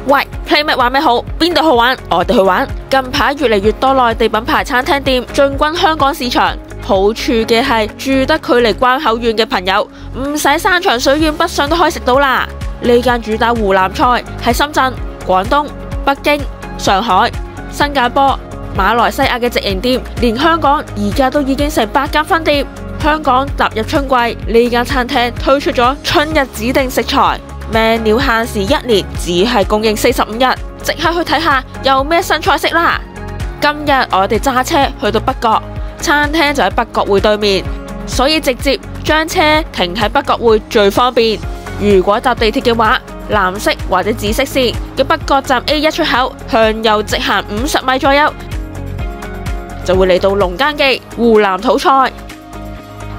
喂，Playmade玩咩好？邊度好玩？我哋去玩。近排越嚟越多內地品牌餐廳店進軍香港市場，好處嘅係住得距離關口遠嘅朋友，唔使山長水遠北上都可以食到啦。呢間主打湖南菜喺深圳、廣東、北京、上海、新加坡、馬來西亞嘅直營店，連香港而家都已經成8間分店。香港踏入春季，呢間餐廳推出咗春日指定食材 menu， 限時1年，只係供應45日，即刻去睇下有咩新菜式啦！今日我哋揸車去到北角，餐廳就喺北角匯對面，所以直接將車停喺北角匯最方便。如果搭地鐵嘅話，藍色或者紫色線嘅北角站 A1 出口向右直行50米左右，就會嚟到龍耕記湖南土菜。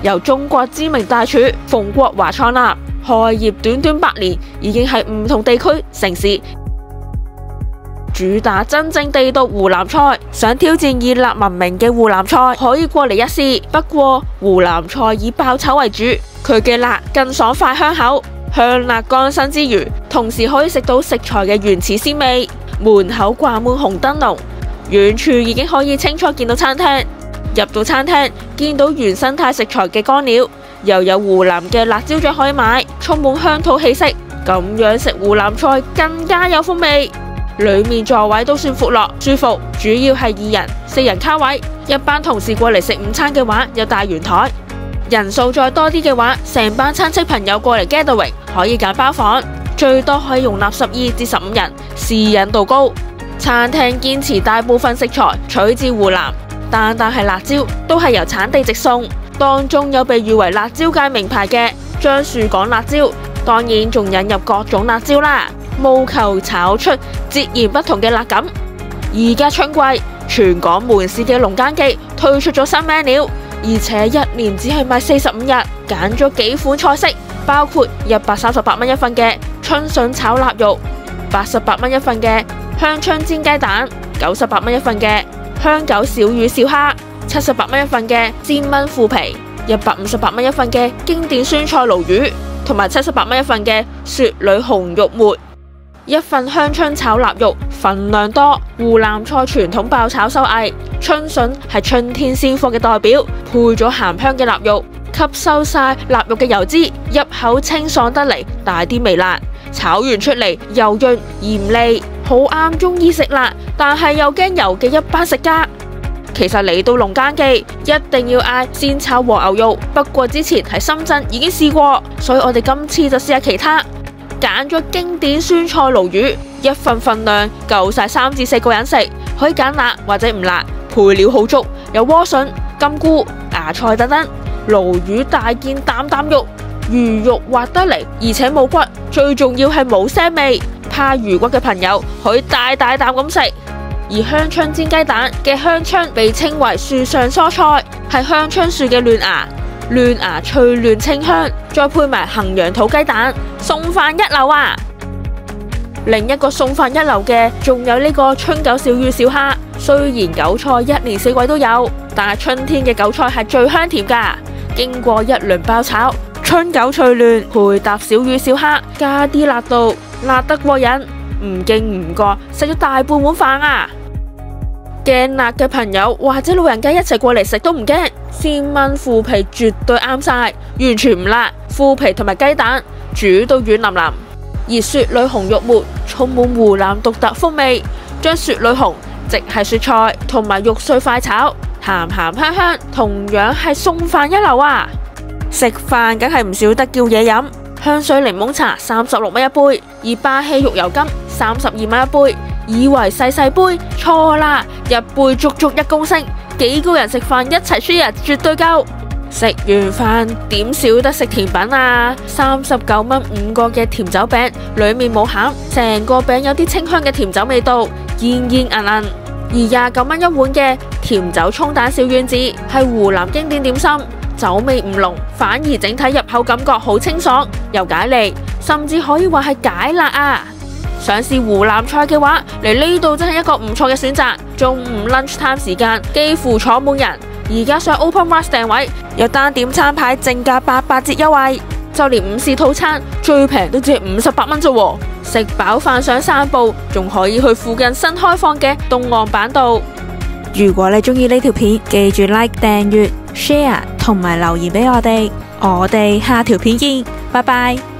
由中國知名大廚馮國華創立，開業短短8年，已經喺唔同地區城市主打真正地道湖南菜。想挑戰以辣聞名嘅湖南菜，可以過嚟一試。不過湖南菜以爆炒為主，佢嘅辣更爽快香口，香辣乾身之餘，同時可以食到食材嘅原始鮮味。門口掛滿紅燈籠，遠處已經可以清楚見到餐廳。入到餐廳，見到原生態食材嘅乾料，又有湖南嘅辣椒醬可以買，充滿鄉土氣息。咁樣食湖南菜更加有風味。裏面座位都算闊落舒服，主要係2人、4人卡位。一班同事過嚟食午餐嘅話，有大圓台。人數再多啲嘅話，成班親戚朋友過嚟 gathering 可以揀包房，最多可以容納12至15人，私隱度高。餐廳堅持大部分食材取自湖南。單係辣椒都係由產地直送，當中有被譽為辣椒界名牌嘅樟樹港辣椒，當然仲引入各種辣椒啦，務求炒出截然不同嘅辣感。而家春季，全港門市嘅龍耕記推出咗新 menu， 而且1年只係賣45日，揀咗幾款菜式，包括138蚊一份嘅春筍炒臘肉，88蚊一份嘅香椿煎雞蛋，98蚊一份嘅香九小魚小蝦，78蚊一份嘅煎炆腐皮，158蚊一份嘅經典酸菜鱸魚，同埋78蚊一份嘅雪裏紅肉末。一份香椿炒臘肉份量多，湖南菜傳統爆炒手藝，春筍係春天鮮貨嘅代表，配咗鹹香嘅臘肉，吸收晒臘肉嘅油脂，入口清爽得嚟，帶啲微辣，炒完出嚟油潤鹽膩，好啱中意食辣但係又驚油嘅一班食家。其實嚟到龍耕記一定要嗌鮮炒黃牛肉，不過之前喺深圳已經試過，所以我哋今次就試下其他。揀咗經典酸菜鱸魚，一份量夠晒3至4個人食，可以揀辣或者唔辣，配料好足，有萵筍、金菇、芽菜等等。鱸魚大件啖啖肉，魚肉滑得嚟，而且冇骨，最重要係冇腥味。怕魚骨嘅朋友可以大啖咁食。而香椿煎雞蛋嘅香椿被稱為樹上蔬菜，係香椿樹嘅嫩芽，嫩芽脆嫩清香，再配埋衡陽土雞蛋，送飯一流啊！另一個送飯一流嘅，仲有呢個春九小魚小蝦。雖然韭菜1年4季都有，但係春天嘅韭菜係最香甜噶。經過一輪爆炒，春韭脆嫩，配搭小魚小蝦，加啲辣度，辣得過癮，唔經唔覺食咗大半碗飯啊！驚辣嘅朋友或者老人家一齊過嚟食都唔驚，鮮炆腐皮絕對啱晒，完全唔辣，腐皮同埋雞蛋煮到軟腍腍。而雪裏紅肉末充滿湖南獨特風味，將雪裏紅即係雪菜同埋肉碎快炒，鹹鹹香香，同樣係送飯一流啊！食飯梗係唔少得叫嘢飲，香水檸檬茶36蚊一杯，而巴西肉油柑32蚊一杯。以為細杯，錯啦，一杯足足1公升，幾個人食飯一齊 share 絕對夠。食完飯點少得食甜品啊！39蚊5個嘅甜酒餅，裏面冇餡，成個餅有啲清香嘅甜酒味道，煙煙韌韌。而29蚊一碗嘅甜酒蔥蛋小丸子係湖南經典點心，酒味唔濃，反而整體入口感覺好清爽又解膩，甚至可以話係解辣啊！想試湖南菜嘅話，嚟呢度真係一個唔錯嘅選擇。中午 lunch time 時間幾乎坐滿人，而家上 OpenRice 訂位，有單點餐牌正價88折優惠，就連午市套餐最平都只係58蚊啫喎。食飽飯想散步，仲可以去附近新開放嘅東岸板道。如果你中意呢條片，記住 like、訂閱、share 同埋留言俾我哋。我哋下條片見，拜拜。